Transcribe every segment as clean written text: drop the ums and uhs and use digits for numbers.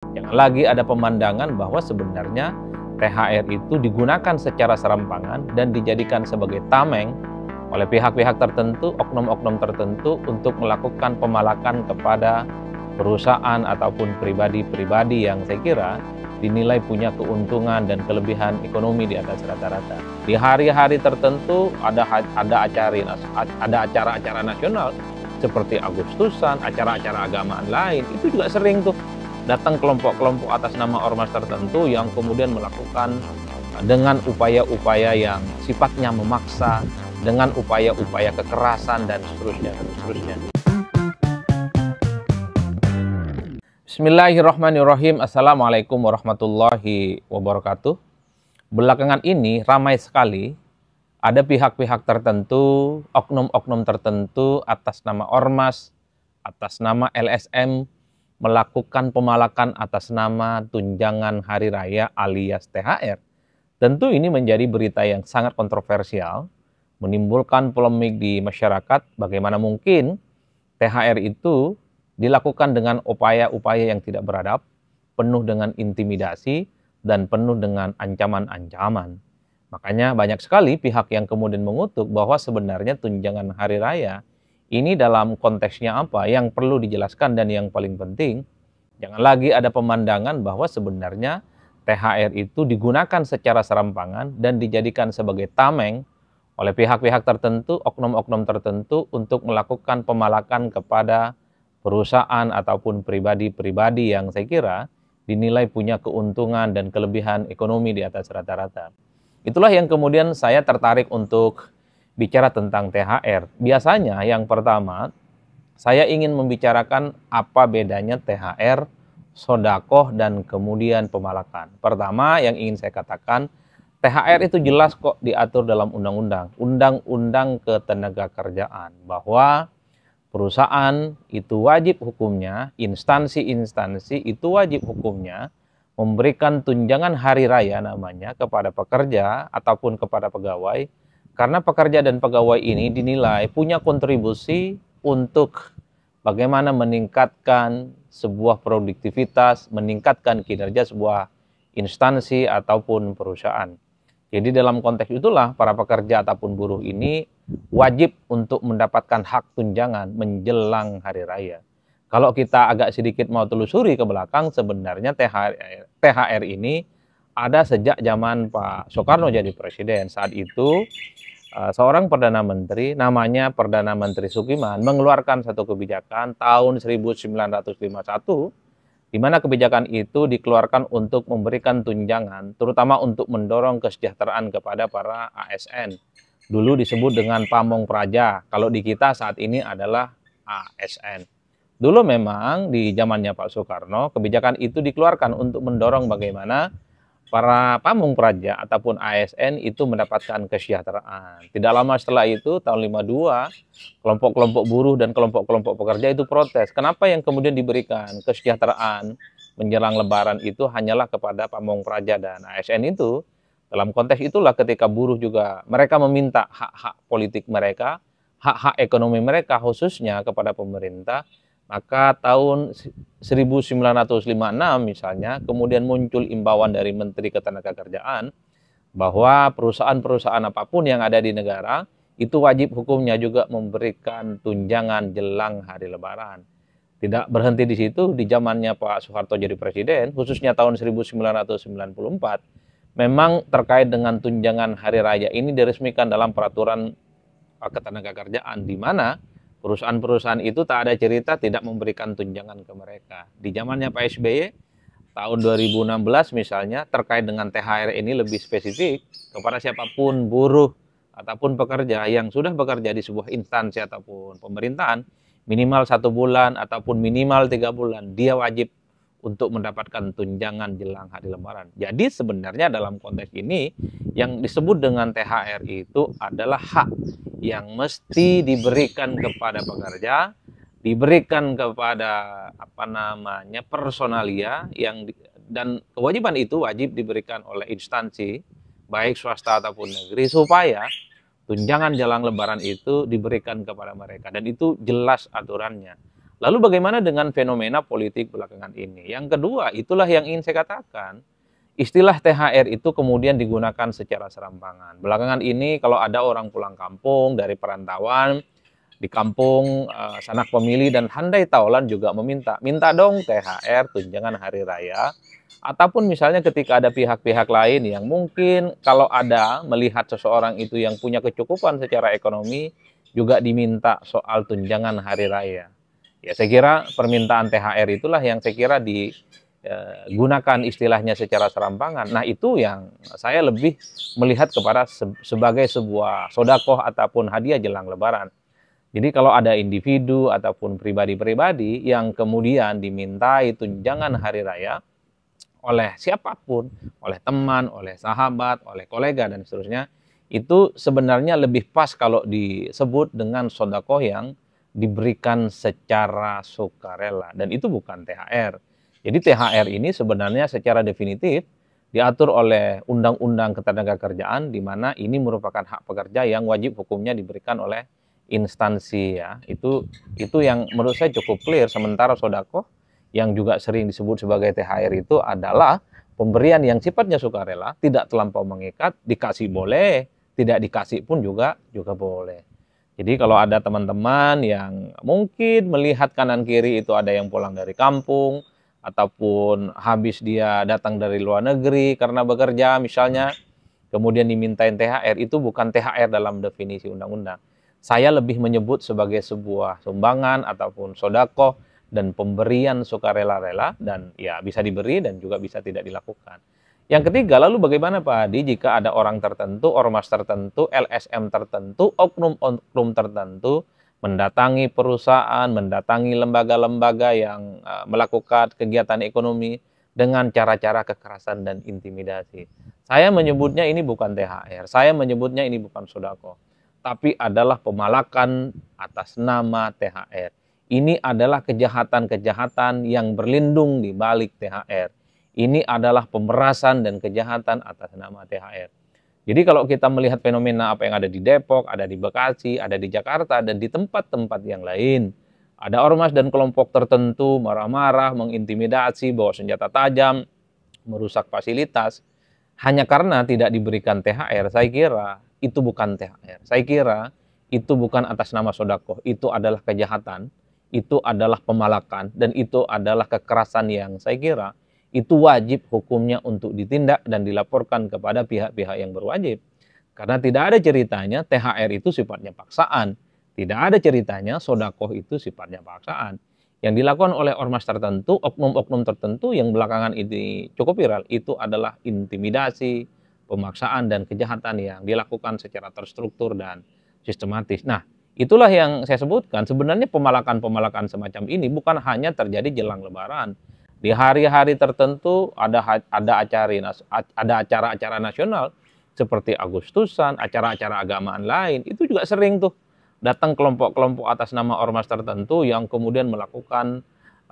Jangan lagi ada pemandangan bahwa sebenarnya THR itu digunakan secara serampangan dan dijadikan sebagai tameng oleh pihak-pihak tertentu, oknum-oknum tertentu untuk melakukan pemalakan kepada perusahaan ataupun pribadi-pribadi yang saya kira dinilai punya keuntungan dan kelebihan ekonomi di atas rata-rata. Di hari-hari tertentu ada acara-acara nasional seperti Agustusan, acara-acara agamaan lain, itu juga sering tuh datang kelompok-kelompok atas nama ormas tertentu yang kemudian melakukan dengan upaya-upaya yang sifatnya memaksa, dengan upaya-upaya kekerasan dan seterusnya. Bismillahirrahmanirrahim. Assalamualaikum warahmatullahi wabarakatuh. Belakangan ini ramai sekali ada pihak-pihak tertentu, oknum-oknum tertentu atas nama ormas, atas nama LSM, melakukan pemalakan atas nama tunjangan hari raya alias THR. Tentu ini menjadi berita yang sangat kontroversial, menimbulkan polemik di masyarakat. Bagaimana mungkin THR itu dilakukan dengan upaya-upaya yang tidak beradab, penuh dengan intimidasi, dan penuh dengan ancaman-ancaman. Makanya banyak sekali pihak yang kemudian mengutuk bahwa sebenarnya tunjangan hari raya ini dalam konteksnya apa yang perlu dijelaskan, dan yang paling penting, jangan lagi ada pemandangan bahwa sebenarnya THR itu digunakan secara serampangan dan dijadikan sebagai tameng oleh pihak-pihak tertentu, oknum-oknum tertentu untuk melakukan pemalakan kepada perusahaan ataupun pribadi-pribadi yang saya kira dinilai punya keuntungan dan kelebihan ekonomi di atas rata-rata. Itulah yang kemudian saya tertarik untuk bicara tentang THR. Biasanya yang pertama, saya ingin membicarakan apa bedanya THR, sodakoh, dan kemudian pemalakan. Pertama yang ingin saya katakan, THR itu jelas kok diatur dalam undang-undang, undang-undang ketenagakerjaan, bahwa perusahaan itu wajib hukumnya, instansi-instansi itu wajib hukumnya memberikan tunjangan hari raya namanya kepada pekerja ataupun kepada pegawai, karena pekerja dan pegawai ini dinilai punya kontribusi untuk bagaimana meningkatkan sebuah produktivitas, meningkatkan kinerja sebuah instansi ataupun perusahaan. Jadi dalam konteks itulah para pekerja ataupun buruh ini wajib untuk mendapatkan hak tunjangan menjelang hari raya. Kalau kita agak sedikit mau telusuri ke belakang, sebenarnya THR ini ada sejak zaman Pak Soekarno jadi presiden. Saat itu seorang Perdana Menteri, namanya Perdana Menteri Sukiman, mengeluarkan satu kebijakan tahun 1951, di mana kebijakan itu dikeluarkan untuk memberikan tunjangan, terutama untuk mendorong kesejahteraan kepada para ASN. Dulu disebut dengan pamong praja, kalau di kita saat ini adalah ASN. Dulu memang di zamannya Pak Soekarno, kebijakan itu dikeluarkan untuk mendorong bagaimana para pamong praja ataupun ASN itu mendapatkan kesejahteraan. Tidak lama setelah itu, tahun 52, kelompok-kelompok buruh dan kelompok-kelompok pekerja itu protes. Kenapa yang kemudian diberikan kesejahteraan menjelang Lebaran itu hanyalah kepada pamong praja dan ASN itu? Dalam konteks itulah ketika buruh juga mereka meminta hak-hak politik mereka, hak-hak ekonomi mereka khususnya kepada pemerintah. Maka tahun 1956 misalnya, kemudian muncul imbauan dari Menteri Ketenagakerjaan bahwa perusahaan-perusahaan apapun yang ada di negara itu wajib hukumnya juga memberikan tunjangan jelang hari Lebaran. Tidak berhenti di situ, di zamannya Pak Soeharto jadi presiden, khususnya tahun 1994, memang terkait dengan tunjangan hari raya ini diresmikan dalam peraturan Ketenagakerjaan, di mana perusahaan-perusahaan itu tak ada cerita tidak memberikan tunjangan ke mereka. Di zamannya Pak SBY, tahun 2016 misalnya, terkait dengan THR ini lebih spesifik kepada siapapun buruh ataupun pekerja yang sudah bekerja di sebuah instansi ataupun pemerintahan, minimal 1 bulan ataupun minimal 3 bulan, dia wajib untuk mendapatkan tunjangan jelang hari Lebaran. Jadi sebenarnya dalam konteks ini yang disebut dengan THR itu adalah hak yang mesti diberikan kepada pekerja, diberikan kepada personalia dan kewajiban itu wajib diberikan oleh instansi baik swasta ataupun negeri supaya tunjangan jelang Lebaran itu diberikan kepada mereka, dan itu jelas aturannya. Lalu bagaimana dengan fenomena politik belakangan ini? Yang kedua, itulah yang ingin saya katakan. Istilah THR itu kemudian digunakan secara serampangan. Belakangan ini kalau ada orang pulang kampung dari perantauan, di kampung, sanak pemilih dan handai taulan juga minta dong THR, tunjangan hari raya. Ataupun misalnya ketika ada pihak-pihak lain yang mungkin kalau ada melihat seseorang itu yang punya kecukupan secara ekonomi, juga diminta soal tunjangan hari raya. Ya, saya kira permintaan THR itulah yang saya kira digunakan istilahnya secara serampangan. Nah, itu yang saya lebih melihat kepada sebagai sebuah sodakoh ataupun hadiah jelang Lebaran. Jadi kalau ada individu ataupun pribadi-pribadi yang kemudian dimintai tunjangan hari raya oleh siapapun, oleh teman, oleh sahabat, oleh kolega dan seterusnya, itu sebenarnya lebih pas kalau disebut dengan sodakoh yang diberikan secara sukarela, dan itu bukan THR. Jadi THR ini sebenarnya secara definitif diatur oleh Undang-Undang Ketenagakerjaan, di mana ini merupakan hak pekerja yang wajib hukumnya diberikan oleh instansi, ya. Itu yang menurut saya cukup clear. Sementara sodakoh yang juga sering disebut sebagai THR itu adalah pemberian yang sifatnya sukarela, tidak terlampau mengikat, dikasih boleh, tidak dikasih pun juga boleh. Jadi kalau ada teman-teman yang mungkin melihat kanan kiri itu ada yang pulang dari kampung, ataupun habis dia datang dari luar negeri karena bekerja misalnya, kemudian dimintain THR, itu bukan THR dalam definisi undang-undang. Saya lebih menyebut sebagai sebuah sumbangan ataupun sodakoh dan pemberian sukarela-rela, dan ya bisa diberi dan juga bisa tidak dilakukan. Yang ketiga, lalu bagaimana Pak Hadi jika ada orang tertentu, ormas tertentu, LSM tertentu, oknum-oknum tertentu mendatangi perusahaan, mendatangi lembaga-lembaga yang melakukan kegiatan ekonomi dengan cara-cara kekerasan dan intimidasi. Saya menyebutnya ini bukan THR, saya menyebutnya ini bukan sodako, tapi adalah pemalakan atas nama THR. Ini adalah kejahatan-kejahatan yang berlindung di balik THR. Ini adalah pemerasan dan kejahatan atas nama THR. Jadi kalau kita melihat fenomena apa yang ada di Depok, ada di Bekasi, ada di Jakarta, dan di tempat-tempat yang lain, ada ormas dan kelompok tertentu marah-marah, mengintimidasi, bawa senjata tajam, merusak fasilitas, hanya karena tidak diberikan THR, saya kira itu bukan THR. Saya kira itu bukan atas nama sodakoh, itu adalah kejahatan, itu adalah pemalakan, dan itu adalah kekerasan yang saya kira itu wajib hukumnya untuk ditindak dan dilaporkan kepada pihak-pihak yang berwajib. Karena tidak ada ceritanya THR itu sifatnya paksaan. Tidak ada ceritanya sodakoh itu sifatnya paksaan. Yang dilakukan oleh ormas tertentu, oknum-oknum tertentu yang belakangan ini cukup viral, itu adalah intimidasi, pemaksaan, dan kejahatan yang dilakukan secara terstruktur dan sistematis. Nah, itulah yang saya sebutkan. Sebenarnya pemalakan-pemalakan semacam ini bukan hanya terjadi jelang Lebaran. Di hari-hari tertentu ada acara-acara nasional seperti Agustusan, acara-acara agamaan lain, itu juga sering tuh datang kelompok-kelompok atas nama ormas tertentu yang kemudian melakukan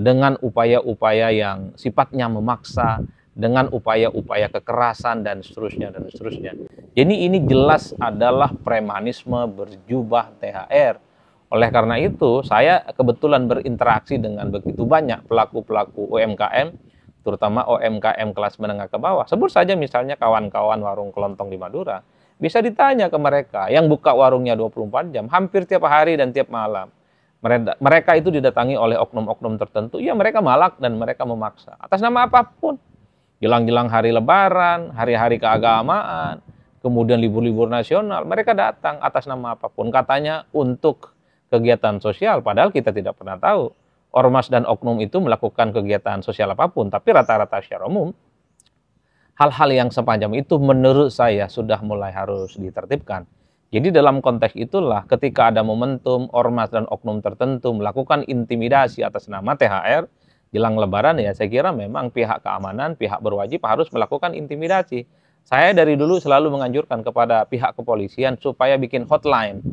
dengan upaya-upaya yang sifatnya memaksa, dengan upaya-upaya kekerasan dan seterusnya dan seterusnya. Jadi ini jelas adalah premanisme berjubah THR. Oleh karena itu, saya kebetulan berinteraksi dengan begitu banyak pelaku-pelaku UMKM, terutama UMKM kelas menengah ke bawah. Sebut saja misalnya kawan-kawan warung kelontong di Madura. Bisa ditanya ke mereka, yang buka warungnya 24 jam, hampir tiap hari dan tiap malam. Mereka itu didatangi oleh oknum-oknum tertentu, ya mereka malak dan mereka memaksa. Atas nama apapun. Jelang-jelang hari Lebaran, hari-hari keagamaan, kemudian libur-libur nasional, mereka datang atas nama apapun. Katanya untuk kegiatan sosial, padahal kita tidak pernah tahu ormas dan oknum itu melakukan kegiatan sosial apapun, tapi rata-rata secara umum hal-hal yang sepanjang itu menurut saya sudah mulai harus ditertibkan. Jadi dalam konteks itulah ketika ada momentum ormas dan oknum tertentu melakukan intimidasi atas nama THR jelang Lebaran, ya saya kira memang pihak keamanan, pihak berwajib harus melakukan intimidasi. Saya dari dulu selalu menganjurkan kepada pihak kepolisian supaya bikin hotline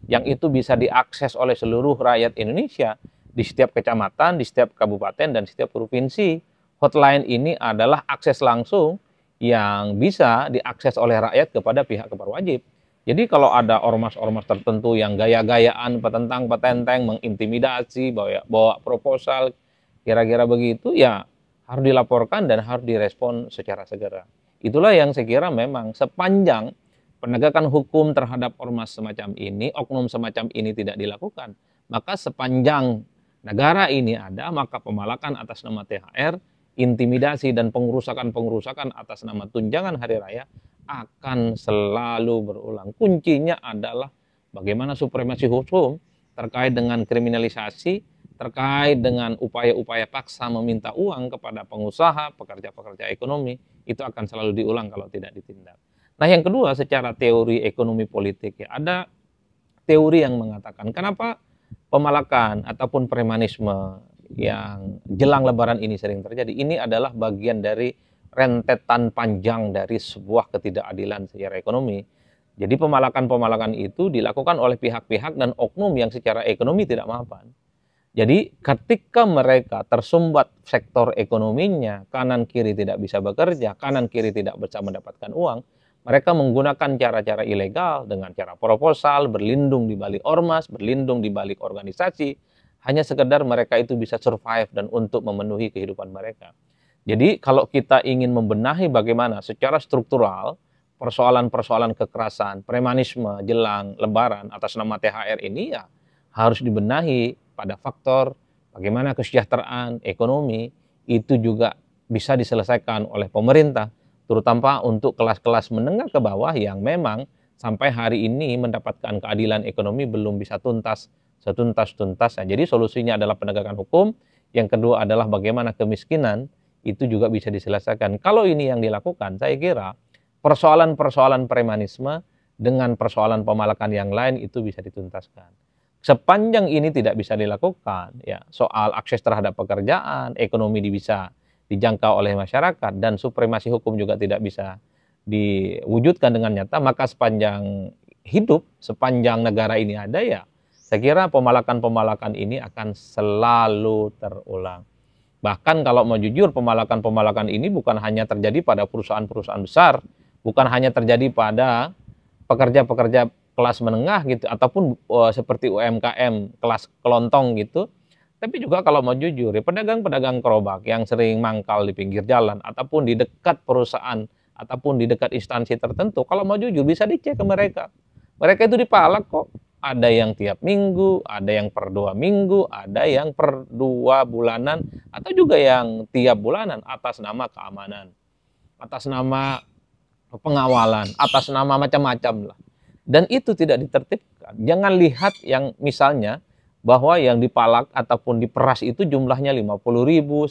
yang itu bisa diakses oleh seluruh rakyat Indonesia di setiap kecamatan, di setiap kabupaten, dan setiap provinsi. Hotline ini adalah akses langsung yang bisa diakses oleh rakyat kepada pihak berwajib. Jadi kalau ada ormas-ormas tertentu yang gaya-gayaan, petentang-petenteng, mengintimidasi, bawa proposal, kira-kira begitu, ya harus dilaporkan dan harus direspon secara segera. Itulah yang saya kira memang sepanjang penegakan hukum terhadap ormas semacam ini, oknum semacam ini tidak dilakukan, maka sepanjang negara ini ada, maka pemalakan atas nama THR, intimidasi dan pengerusakan-pengerusakan atas nama tunjangan hari raya akan selalu berulang. Kuncinya adalah bagaimana supremasi hukum terkait dengan kriminalisasi, terkait dengan upaya-upaya paksa meminta uang kepada pengusaha, pekerja-pekerja ekonomi, itu akan selalu diulang kalau tidak ditindak. Nah, yang kedua, secara teori ekonomi politik, ya ada teori yang mengatakan kenapa pemalakan ataupun premanisme yang jelang Lebaran ini sering terjadi. Ini adalah bagian dari rentetan panjang dari sebuah ketidakadilan secara ekonomi. Jadi pemalakan-pemalakan itu dilakukan oleh pihak-pihak dan oknum yang secara ekonomi tidak mapan. Jadi ketika mereka tersumbat sektor ekonominya, kanan kiri tidak bisa bekerja, kanan kiri tidak bisa mendapatkan uang, mereka menggunakan cara-cara ilegal dengan cara proposal, berlindung di balik ormas, berlindung di balik organisasi, hanya sekedar mereka itu bisa survive dan untuk memenuhi kehidupan mereka. Jadi kalau kita ingin membenahi bagaimana secara struktural persoalan-persoalan kekerasan, premanisme jelang Lebaran atas nama THR ini, ya harus dibenahi pada faktor bagaimana kesejahteraan ekonomi itu juga bisa diselesaikan oleh pemerintah, terutama untuk kelas-kelas menengah ke bawah yang memang sampai hari ini mendapatkan keadilan ekonomi belum bisa tuntas setuntas-tuntasnya. Jadi solusinya adalah penegakan hukum, yang kedua adalah bagaimana kemiskinan itu juga bisa diselesaikan. Kalau ini yang dilakukan, saya kira persoalan-persoalan premanisme dengan persoalan pemalakan yang lain itu bisa dituntaskan. Sepanjang ini tidak bisa dilakukan, ya soal akses terhadap pekerjaan, ekonomi bisa dijangkau oleh masyarakat, dan supremasi hukum juga tidak bisa diwujudkan dengan nyata, maka sepanjang hidup, sepanjang negara ini ada, ya saya kira pemalakan-pemalakan ini akan selalu terulang. Bahkan kalau mau jujur, pemalakan-pemalakan ini bukan hanya terjadi pada perusahaan-perusahaan besar, bukan hanya terjadi pada pekerja-pekerja kelas menengah gitu, ataupun seperti UMKM kelas kelontong gitu, tapi juga kalau mau jujur, ya, pedagang-pedagang gerobak yang sering mangkal di pinggir jalan, ataupun di dekat perusahaan, ataupun di dekat instansi tertentu, kalau mau jujur bisa dicek ke mereka. Mereka itu dipalak kok. Ada yang tiap minggu, ada yang per 2 minggu, ada yang per 2 bulanan, atau juga yang tiap bulanan atas nama keamanan, atas nama pengawalan, atas nama macam-macam lah. Dan itu tidak ditertibkan. Jangan lihat yang misalnya bahwa yang dipalak ataupun diperas itu jumlahnya 50.000,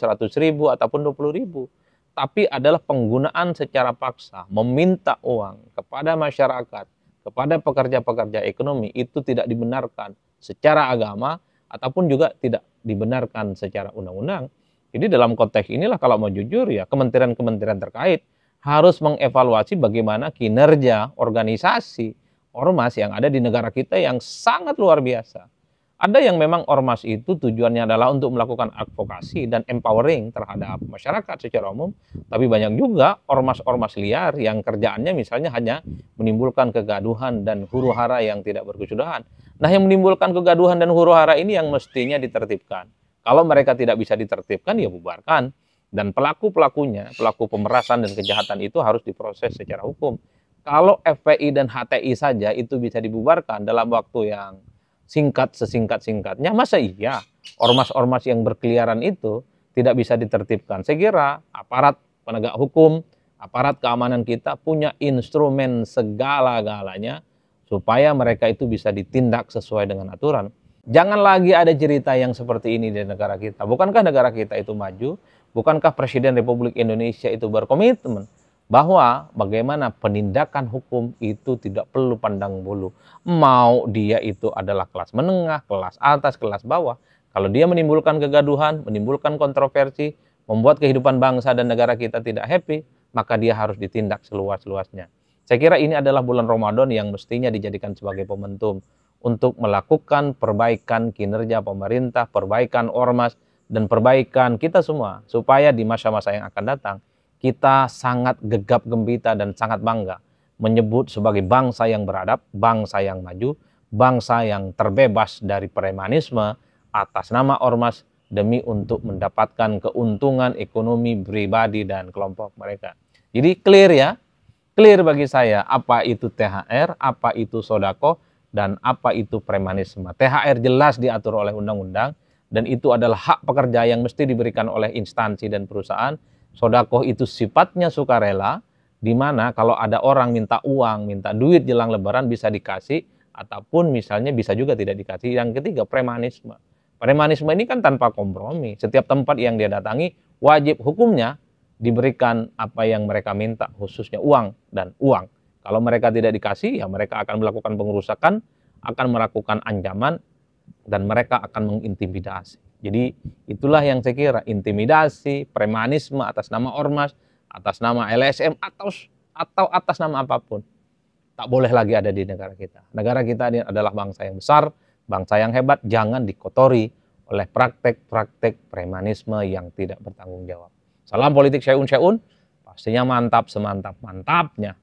100.000, ataupun 20.000. Tapi adalah penggunaan secara paksa, meminta uang kepada masyarakat, kepada pekerja-pekerja ekonomi, itu tidak dibenarkan secara agama ataupun juga tidak dibenarkan secara undang-undang. Jadi dalam konteks inilah kalau mau jujur, ya kementerian-kementerian terkait harus mengevaluasi bagaimana kinerja organisasi ormas yang ada di negara kita yang sangat luar biasa. Ada yang memang ormas itu tujuannya adalah untuk melakukan advokasi dan empowering terhadap masyarakat secara umum, tapi banyak juga ormas-ormas liar yang kerjaannya misalnya hanya menimbulkan kegaduhan dan huru-hara yang tidak berkesudahan. Nah, yang menimbulkan kegaduhan dan huru-hara ini yang mestinya ditertibkan. Kalau mereka tidak bisa ditertibkan, ya bubarkan. Dan pelaku-pelakunya, pelaku pemerasan dan kejahatan itu harus diproses secara hukum. Kalau FPI dan HTI saja itu bisa dibubarkan dalam waktu yang singkat, sesingkat-singkatnya, masa iya ormas-ormas yang berkeliaran itu tidak bisa ditertibkan? Saya kira aparat penegak hukum, aparat keamanan kita punya instrumen segala-galanya supaya mereka itu bisa ditindak sesuai dengan aturan. Jangan lagi ada cerita yang seperti ini di negara kita. Bukankah negara kita itu maju? Bukankah Presiden Republik Indonesia itu berkomitmen bahwa bagaimana penindakan hukum itu tidak perlu pandang bulu. Mau dia itu adalah kelas menengah, kelas atas, kelas bawah. Kalau dia menimbulkan kegaduhan, menimbulkan kontroversi, membuat kehidupan bangsa dan negara kita tidak happy, maka dia harus ditindak seluas-luasnya. Saya kira ini adalah bulan Ramadan yang mestinya dijadikan sebagai momentum untuk melakukan perbaikan kinerja pemerintah, perbaikan ormas, dan perbaikan kita semua. Supaya di masa-masa yang akan datang, kita sangat gegap gembita dan sangat bangga menyebut sebagai bangsa yang beradab, bangsa yang maju, bangsa yang terbebas dari premanisme atas nama ormas demi untuk mendapatkan keuntungan ekonomi pribadi dan kelompok mereka. Jadi clear ya, clear bagi saya apa itu THR, apa itu sodako, dan apa itu premanisme. THR jelas diatur oleh undang-undang, dan itu adalah hak pekerja yang mesti diberikan oleh instansi dan perusahaan. Sodako itu sifatnya sukarela, di mana kalau ada orang minta uang, minta duit jelang lebaran bisa dikasih, ataupun misalnya bisa juga tidak dikasih. Yang ketiga, premanisme. Premanisme ini kan tanpa kompromi. Setiap tempat yang dia datangi, wajib hukumnya diberikan apa yang mereka minta, khususnya uang dan uang. Kalau mereka tidak dikasih, ya mereka akan melakukan pengerusakan, akan melakukan ancaman, dan mereka akan mengintimidasi. Jadi itulah yang saya kira, intimidasi, premanisme atas nama ormas, atas nama LSM, atau atas nama apapun, tak boleh lagi ada di negara kita. Negara kita ini adalah bangsa yang besar, bangsa yang hebat, jangan dikotori oleh praktek-praktek premanisme yang tidak bertanggung jawab. Salam politik syai'un syai'un, pastinya mantap semantap-mantapnya.